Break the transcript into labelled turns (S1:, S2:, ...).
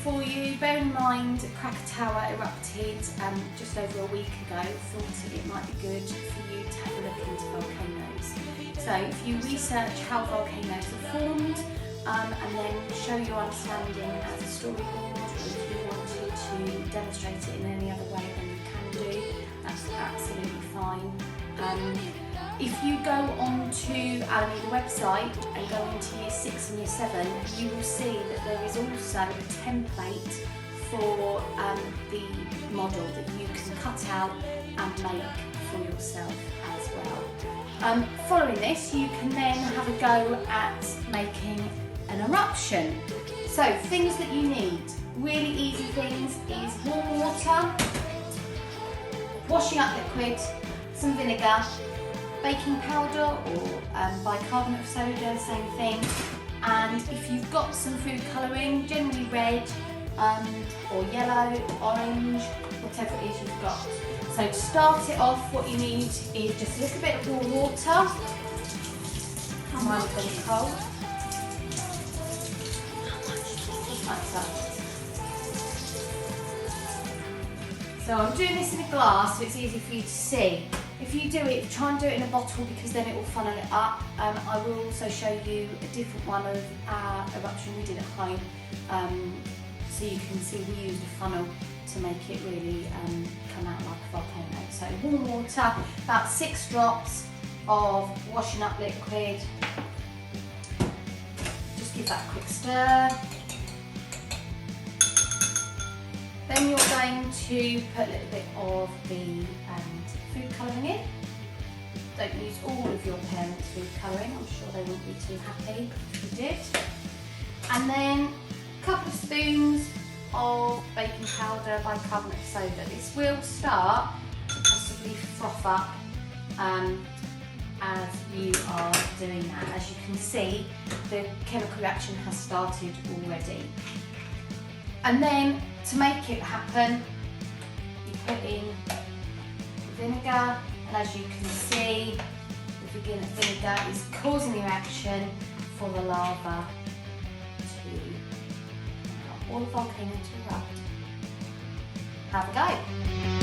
S1: for you. Bear in mind, Krakatoa erupted just over a week ago. Thought it might be good for you to have a look into volcanoes. So if you research how volcanoes are formed and then show your understanding as a storyboard, or if you wanted to demonstrate it in any other way, then you can do. That's absolutely fine. If you go onto Alameda website and go into year 6 and year 7, you will see that there is also a template for the model that you can cut out and make for yourself as well. Following this, you can then have a go at making an eruption. So things that you need, really easy things, is warm water, washing up liquid, some vinegar, baking powder or bicarbonate of soda, same thing. And if you've got some food colouring, generally red or yellow, orange, whatever it is you've got. So to start it off, what you need is just a little bit of warm water. Mine's gone cold. Like that. So I'm doing this in a glass so it's easy for you to see. If you do it, try and do it in a bottle because then it will funnel it up. I will also show you a different one of our eruption we did at home, so you can see we used a funnel to make it really come out like a volcano. So warm water, about 6 drops of washing up liquid. Just give that a quick stir. Then you're going to put a little bit of the food colouring in. Don't use all of your parents' food colouring, I'm sure they wouldn't be too happy if you did. And then a couple of spoons of baking powder, bicarbonate of soda. This will start to possibly froth up as you are doing that. As you can see, the chemical reaction has started already. And then to make it happen, you put in vinegar, and as you can see, the vinegar is causing the reaction for the lava to, or the volcano to erupt. Have a go.